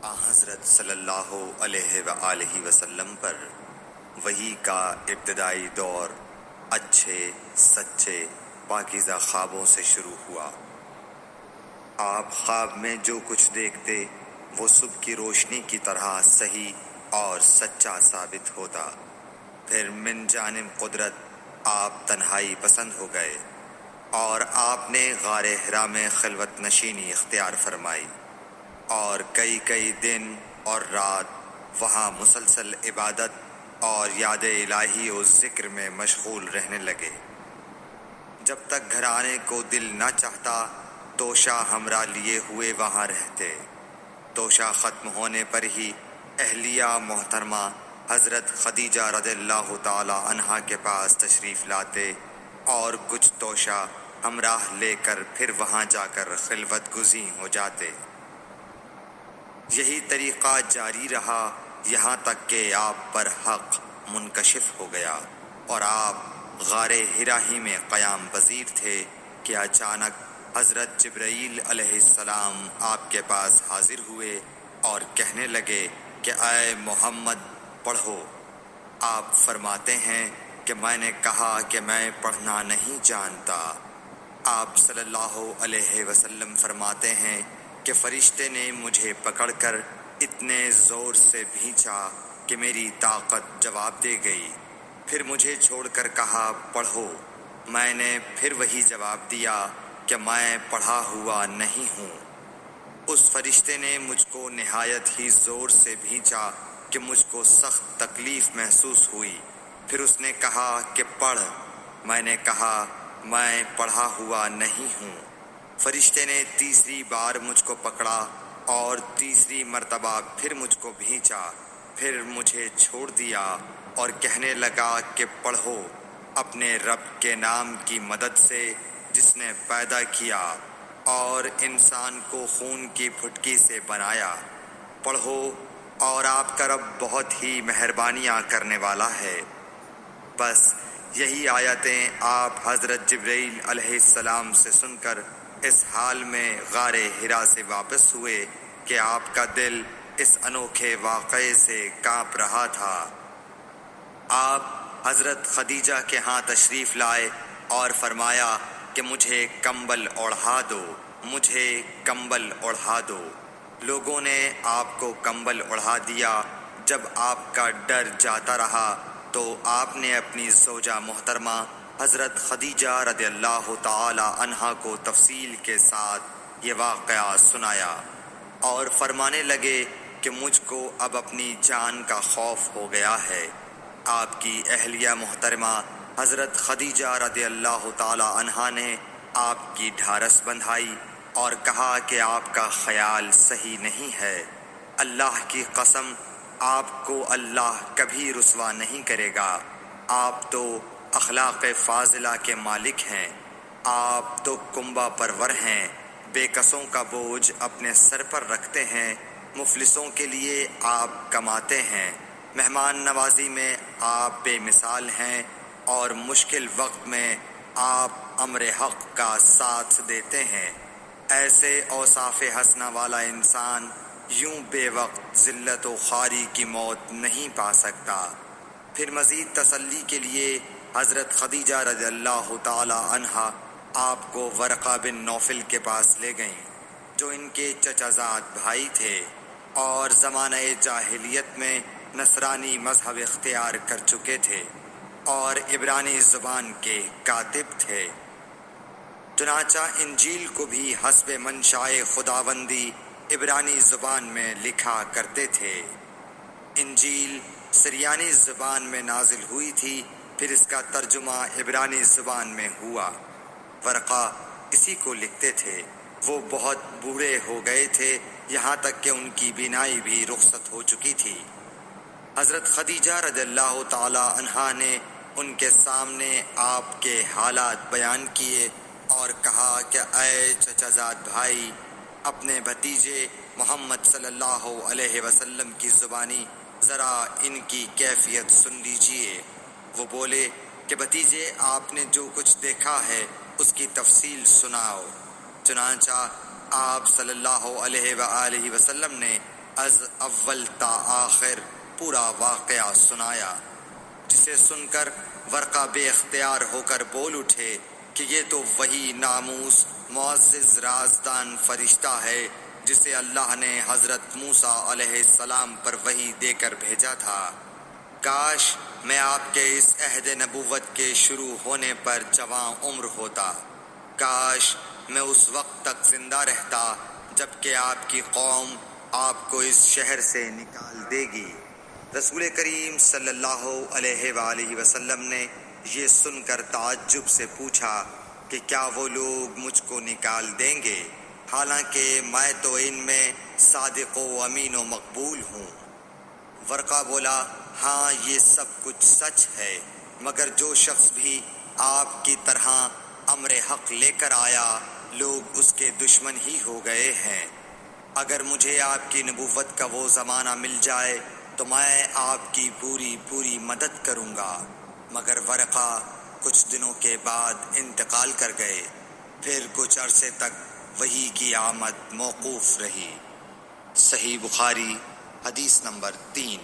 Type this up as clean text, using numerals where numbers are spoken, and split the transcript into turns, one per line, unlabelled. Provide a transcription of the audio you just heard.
حضرت صلی اللہ علیہ وآلہ وسلم پر وحی کا ابتدائی دور اچھے سچے پاکیزہ خوابوں سے شروع ہوا۔ آپ خواب میں جو کچھ دیکھتے وہ صبح کی روشنی کی طرح صحیح اور سچا ثابت ہوتا۔ پھر من جانب قدرت آپ تنہائی پسند ہو گئے اور آپ نے غار حرا میں خلوت نشینی اختیار فرمائی اور کئی دن اور رات وہاں مسلسل عبادت اور یاد الہی و ذکر میں مشغول رہنے لگے۔ جب تک گھر آنے کو دل نہ چاہتا توشہ ہمراہ لیے ہوئے وہاں رہتے۔ توشہ ختم ہونے پر ہی اہلیہ محترمہ حضرت خدیجہ رضی اللہ تعالی عنہا کے پاس تشریف لاتے اور کچھ توشہ ہمراہ لے کر پھر وہاں جا کر خلوت گزین ہو جاتے۔ یہی طریقہ جاری رہا یہاں تک کہ آپ پر حق منکشف ہو گیا اور آپ غار حرا ہی میں قیام پذیر تھے کہ اچانک حضرت جبرائیل علیہ السلام آپ کے پاس حاضر ہوئے اور کہنے لگے کہ اے محمد پڑھو۔ آپ فرماتے ہیں کہ میں نے کہا کہ میں پڑھنا نہیں جانتا۔ آپ صلی اللہ علیہ وسلم فرماتے ہیں کہ فرشتے نے مجھے پکڑ کر اتنے زور سے بھینچا کہ میری طاقت جواب دے گئی۔ پھر مجھے چھوڑ کر کہا پڑھو۔ میں نے پھر وہی جواب دیا کہ میں پڑھا ہوا نہیں ہوں۔ اس فرشتے نے مجھ کو نہایت ہی زور سے بھینچا کہ مجھ کو سخت تکلیف محسوس ہوئی۔ پھر اس نے کہا کہ پڑھ۔ میں نے کہا میں پڑھا ہوا نہیں ہوں۔ فرشتے نے تیسری بار مجھ کو پکڑا اور تیسری مرتبہ پھر مجھ کو بھینچا۔ پھر مجھے چھوڑ دیا اور کہنے لگا کہ پڑھو اپنے رب کے نام کی مدد سے جس نے پیدا کیا اور انسان کو خون کی پھٹکی سے بنایا۔ پڑھو اور آپ کا رب بہت ہی مہربانیاں کرنے والا ہے۔ بس یہی آیتیں آپ حضرت جبرائیل علیہ السلام سے سن کر اس حال میں غار حرا سے واپس ہوئے کہ آپ کا دل اس انوکھے واقعے سے کانپ رہا تھا۔ آپ حضرت خدیجہ کے ہاں تشریف لائے اور فرمایا کہ مجھے کمبل اوڑھا دو، مجھے کمبل اوڑھا دو۔ لوگوں نے آپ کو کمبل اوڑھا دیا۔ جب آپ کا ڈر جاتا رہا تو آپ نے اپنی زوجہ محترمہ حضرت خدیجہ رضی اللہ تعالی عنہا کو تفصیل کے ساتھ یہ واقعہ سنایا اور فرمانے لگے کہ مجھ کو اب اپنی جان کا خوف ہو گیا ہے۔ آپ کی اہلیہ محترمہ حضرت خدیجہ رضی اللہ تعالی عنہا نے آپ کی ڈھارس بندھائی اور کہا کہ آپ کا خیال صحیح نہیں ہے۔ اللہ کی قسم آپ کو اللہ کبھی رسوا نہیں کرے گا۔ آپ تو اخلاق فاضلہ کے مالک ہیں۔ آپ تو کنبہ پرور ہیں، بے کسوں کا بوجھ اپنے سر پر رکھتے ہیں، مفلسوں کے لیے آپ کماتے ہیں، مہمان نوازی میں آپ بے مثال ہیں اور مشکل وقت میں آپ امر حق کا ساتھ دیتے ہیں۔ ایسے اوصاف حسنہ والا انسان یوں بے وقت ذلت و خواری کی موت نہیں پا سکتا۔ پھر مزید تسلی کے لیے حضرت خدیجہ رضی اللہ تعالی عنہا آپ کو ورقہ بن نوفل کے پاس لے گئیں جو ان کے چچا زاد بھائی تھے اور زمانہ جاہلیت میں نصرانی مذہب اختیار کر چکے تھے اور عبرانی زبان کے کاتب تھے۔ چنانچہ انجیل کو بھی حسب منشائے خداوندی عبرانی زبان میں لکھا کرتے تھے۔ انجیل سریانی زبان میں نازل ہوئی تھی، پھر اس کا ترجمہ عبرانی زبان میں ہوا۔ ورقہ اسی کو لکھتے تھے۔ وہ بہت بوڑھے ہو گئے تھے، یہاں تک کہ ان کی بینائی بھی رخصت ہو چکی تھی۔ حضرت خدیجہ رضی اللہ تعالی عنہا نے ان کے سامنے آپ کے حالات بیان کیے اور کہا کہ اے چچا زاد بھائی، اپنے بھتیجے محمد صلی اللہ علیہ وسلم کی زبانی ذرا ان کی کیفیت سن لیجئے۔ وہ بولے کہ بھتیجے آپ نے جو کچھ دیکھا ہے اس کی تفصیل سناؤ۔ چنانچہ آپ صلی اللہ علیہ وآلہ وسلم نے از اول تا آخر پورا واقعہ سنایا، جسے سن کر ورقہ بے اختیار ہو کر بول اٹھے کہ یہ تو وہی ناموس معزز رازدان فرشتہ ہے جسے اللہ نے حضرت موسیٰ علیہ السلام پر وحی دے کر بھیجا تھا۔ کاش میں آپ کے اس عہد نبوت کے شروع ہونے پر جواں عمر ہوتا، کاش میں اس وقت تک زندہ رہتا جب کہ آپ کی قوم آپ کو اس شہر سے نکال دے گی۔ رسول کریم صلی اللہ علیہ وآلہ وسلم نے یہ سن کر تعجب سے پوچھا کہ کیا وہ لوگ مجھ کو نکال دیں گے، حالانکہ میں تو ان میں صادق و امین و مقبول ہوں؟ ورقہ بولا، ہاں یہ سب کچھ سچ ہے، مگر جو شخص بھی آپ کی طرح امر حق لے کر آیا لوگ اس کے دشمن ہی ہو گئے ہیں۔ اگر مجھے آپ کی نبوت کا وہ زمانہ مل جائے تو میں آپ کی پوری مدد کروں گا، مگر ورقہ کچھ دنوں کے بعد انتقال کر گئے، پھر کچھ عرصے تک وحی کی آمد موقوف رہی۔ صحیح بخاری حدیث نمبر 3۔